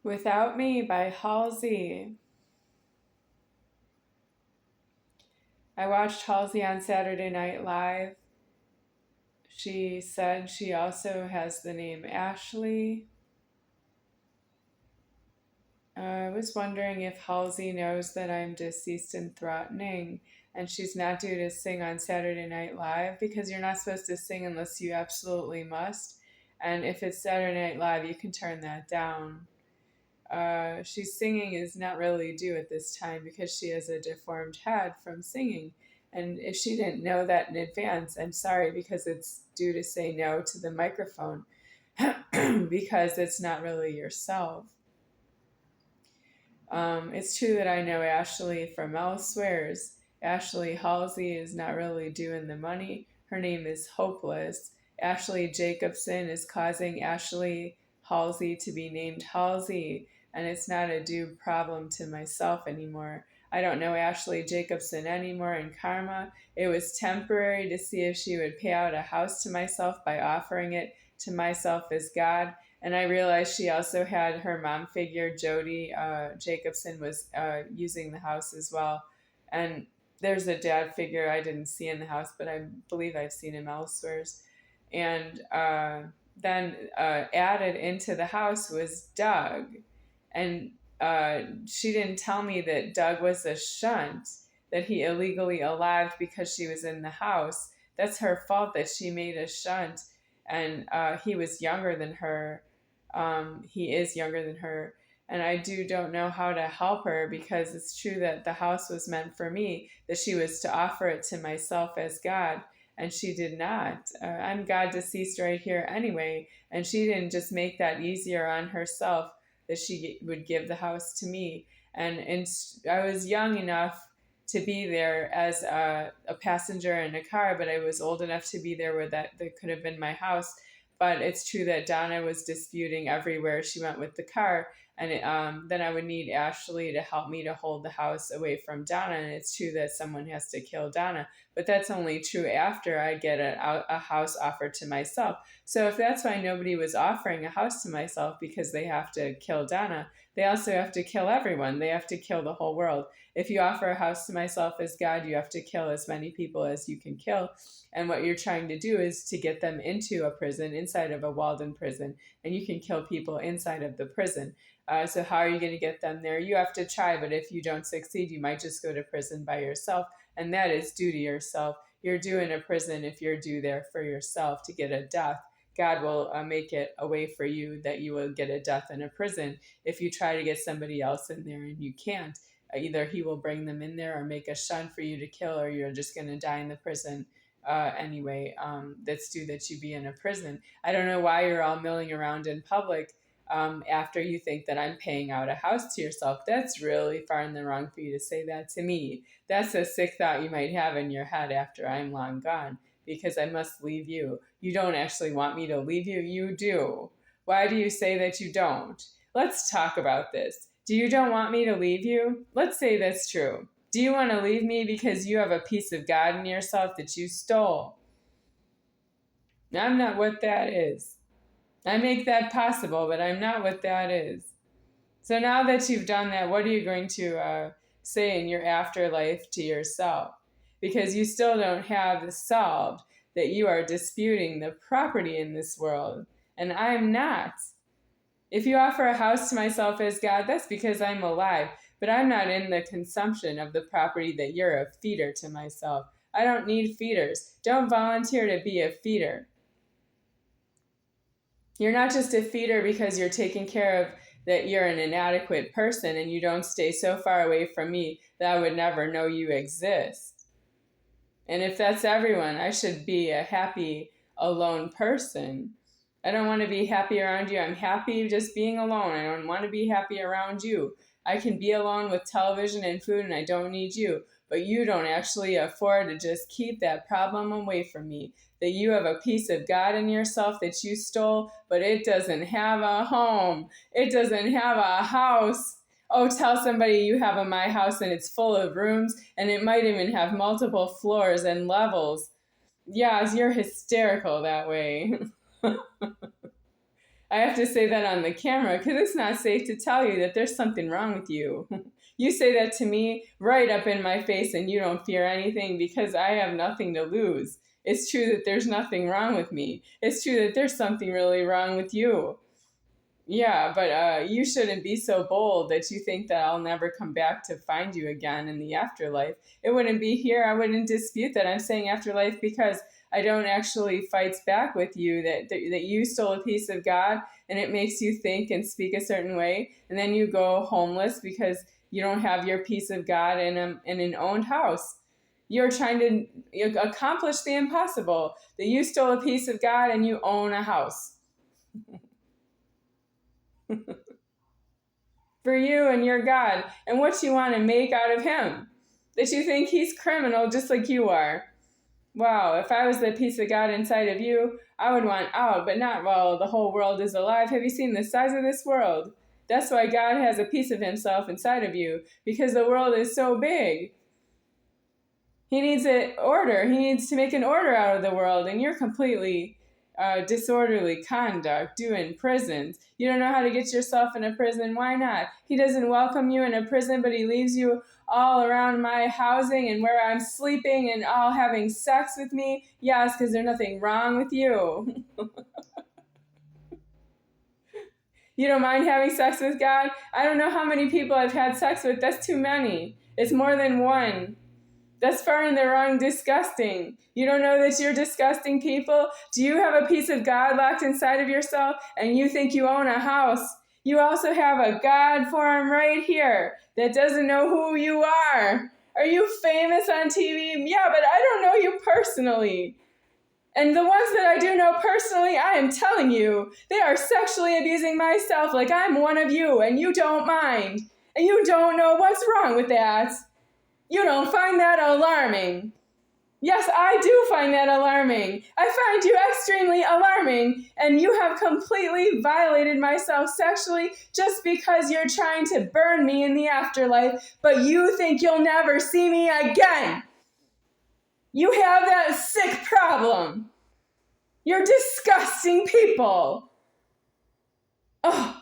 Without Me by Halsey. I watched Halsey on Saturday Night Live. She said she also has the name Ashley. I was wondering if Halsey knows that I'm deceased and threatening, and she's not due to sing on Saturday Night Live because you're not supposed to sing unless you absolutely must. And if it's Saturday Night Live, you can turn that down. She's singing is not really due at this time because she has a deformed head from singing. And if she didn't know that in advance, I'm sorry because it's due to say no to the microphone because it's not really yourself. It's true that I know Ashley from elsewheres. Ashley Halsey is not really doing the money. Her name is Hopeless. Ashley Jacobson is causing Ashley Halsey to be named Halsey, and it's not a due problem to myself anymore. I don't know Ashley Jacobson anymore in karma. It was temporary to see if she would pay out a house to myself by offering it to myself as God. And I realized she also had her mom figure, Jody Jacobson, was using the house as well. And there's a dad figure I didn't see in the house, but I believe I've seen him elsewhere. And then added into the house was Doug. And she didn't tell me that Doug was a shunt, that he illegally arrived because she was in the house. That's her fault that she made a shunt. And he was younger than her. He is younger than her. And I don't know how to help her because it's true that the house was meant for me, that she was to offer it to myself as God, and she did not. I'm God deceased right here anyway, and she didn't just make that easier on herself that she would give the house to me. And I was young enough to be there as a passenger in a car, but I was old enough to be there where that could have been my house. But it's true that Donna was disputing everywhere she went with the car. And then I would need Ashley to help me to hold the house away from Donna. And it's true that someone has to kill Donna. But that's only true after I get a house offered to myself. So if that's why nobody was offering a house to myself because they have to kill Donna, they also have to kill everyone. They have to kill the whole world. If you offer a house to myself as God, you have to kill as many people as you can kill. And what you're trying to do is to get them into a prison, inside of a walled-in prison, and you can kill people inside of the prison. So how are you going to get them there? You have to try, but if you don't succeed, you might just go to prison by yourself, and that is due to yourself. You're due in a prison if you're due there for yourself to get a death. God will make it a way for you that you will get a death in a prison if you try to get somebody else in there and you can't. Either he will bring them in there or make a shunt for you to kill, or you're just going to die in the prison anyway. That's due that you be in a prison. I don't know why you're all milling around in public after you think that I'm paying out a house to yourself. That's really far in the wrong for you to say that to me. That's a sick thought you might have in your head after I'm long gone, because I must leave you. You don't actually want me to leave you. You do. Why do you say that you don't? Let's talk about this. Do you don't want me to leave you? Let's say that's true. Do you want to leave me because you have a piece of God in yourself that you stole? I'm not what that is. I make that possible, but I'm not what that is. So now that you've done that, what are you going to say in your afterlife to yourself? Because you still don't have solved that you are disputing the property in this world, and I'm not. If you offer a house to myself as God, that's because I'm alive, but I'm not in the consumption of the property that you're a feeder to myself. I don't need feeders. Don't volunteer to be a feeder. You're not just a feeder because you're taking care of that you're an inadequate person and you don't stay so far away from me that I would never know you exist. And if that's everyone, I should be a happy, alone person. I don't want to be happy around you. I'm happy just being alone. I don't want to be happy around you. I can be alone with television and food and I don't need you. But you don't actually afford to just keep that problem away from me. That you have a piece of God in yourself that you stole, but it doesn't have a home. It doesn't have a house. Oh, tell somebody you have a my house and it's full of rooms and it might even have multiple floors and levels. Yeah, you're hysterical that way. I have to say that on the camera because it's not safe to tell you that there's something wrong with you. You say that to me right up in my face and you don't fear anything because I have nothing to lose. It's true that there's nothing wrong with me. It's true that there's something really wrong with you. Yeah, but you shouldn't be so bold that you think that I'll never come back to find you again in the afterlife. It wouldn't be here. I wouldn't dispute that. I'm saying afterlife because I don't actually fight back with you that you stole a piece of God and it makes you think and speak a certain way. And then you go homeless because you don't have your piece of God in an owned house. You're trying to accomplish the impossible. That you stole a piece of God and you own a house. For you and your God and what you want to make out of him. That you think he's criminal just like you are. Wow, if I was the piece of God inside of you, I would want out, but not while the whole world is alive. Have you seen the size of this world? That's why God has a piece of himself inside of you, because the world is so big. He needs an order. He needs to make an order out of the world, and you're completely disorderly conduct doing prisons. You don't know how to get yourself in a prison. Why not? He doesn't welcome you in a prison, but he leaves you all around my housing and where I'm sleeping and all having sex with me. Yes, because there's nothing wrong with you. You don't mind having sex with God? I don't know how many people I've had sex with. That's too many. It's more than one. That's far in the wrong disgusting. You don't know that you're disgusting people? Do you have a piece of God locked inside of yourself and you think you own a house? You also have a God form right here that doesn't know who you are. Are you famous on TV? Yeah, but I don't know you personally. And the ones that I do know personally, I am telling you, they are sexually abusing myself like I'm one of you and you don't mind. And you don't know what's wrong with that. You don't find that alarming. Yes, I do find that alarming. I find you extremely alarming, and you have completely violated myself sexually just because you're trying to burn me in the afterlife, but you think you'll never see me again. You have that sick problem. You're disgusting people. Oh.